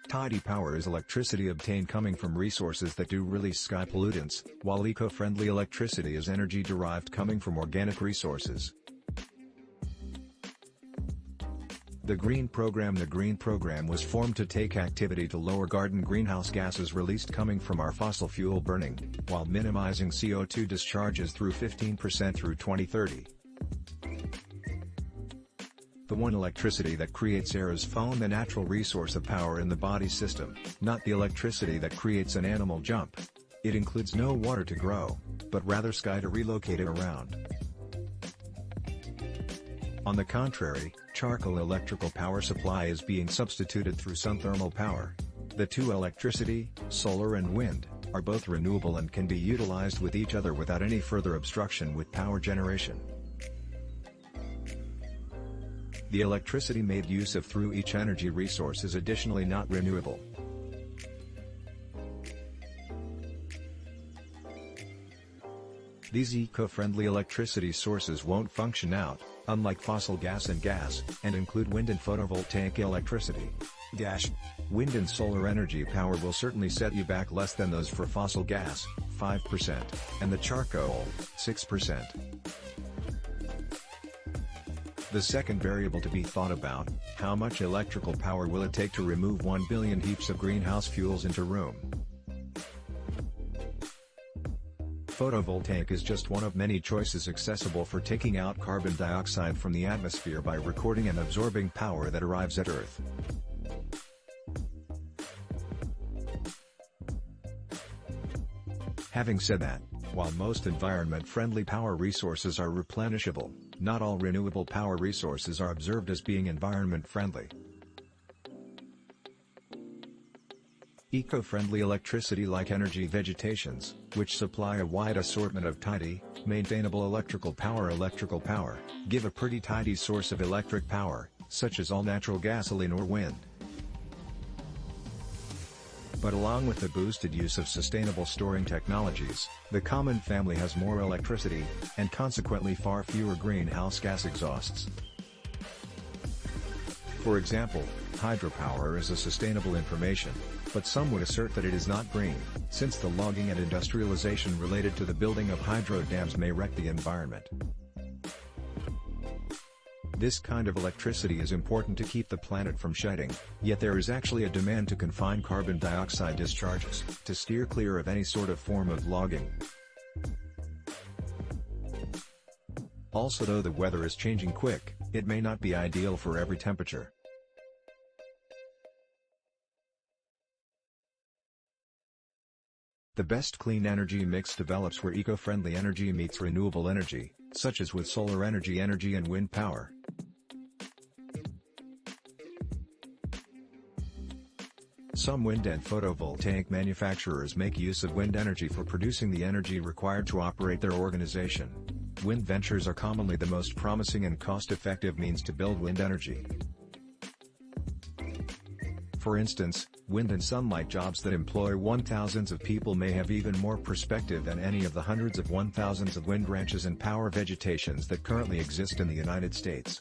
Tidy power is electricity obtained coming from resources that do release sky pollutants, while eco-friendly electricity is energy derived coming from organic resources. The Green Program was formed to take activity to lower garden greenhouse gases released coming from our fossil fuel burning, while minimizing CO2 discharges through 15% through 2030. The one electricity that creates air is foam, the natural resource of power in the body system, not the electricity that creates an animal jump. It includes no water to grow, but rather sky to relocate it around. On the contrary, charcoal electrical power supply is being substituted through sun thermal power. The two electricity, solar and wind, are both renewable and can be utilized with each other without any further obstruction with power generation. The electricity made use of through each energy resource is additionally not renewable. These eco-friendly electricity sources won't function out, unlike fossil gas, and include wind and photovoltaic electricity. Wind and solar energy power will certainly set you back less than those for fossil gas, 5%, and the charcoal, 6%. The second variable to be thought about, how much electrical power will it take to remove 1 billion heaps of greenhouse fuels into room? Photovoltaic is just one of many choices accessible for taking out carbon dioxide from the atmosphere by recording and absorbing power that arrives at Earth. Having said that, while most environment-friendly power resources are replenishable, not all renewable power resources are observed as being environment-friendly. Eco-friendly electricity like energy vegetations, which supply a wide assortment of tidy, maintainable electrical power, give a pretty tidy source of electric power, such as all natural gasoline or wind. But along with the boosted use of sustainable storing technologies, the common family has more electricity, and consequently far fewer greenhouse gas exhausts. For example, hydropower is a sustainable information, but some would assert that it is not green, since the logging and industrialization related to the building of hydro dams may wreck the environment. This kind of electricity is important to keep the planet from shedding, yet there is actually a demand to confine carbon dioxide discharges, to steer clear of any sort of form of logging. Also, though the weather is changing quick, it may not be ideal for every temperature. The best clean energy mix develops where eco-friendly energy meets renewable energy, such as with solar energy and wind power. Some wind and photovoltaic manufacturers make use of wind energy for producing the energy required to operate their organization. Wind ventures are commonly the most promising and cost-effective means to build wind energy. For instance, wind and sunlight jobs that employ thousands of people may have even more perspective than any of the hundreds of thousands of wind ranches and power vegetations that currently exist in the United States.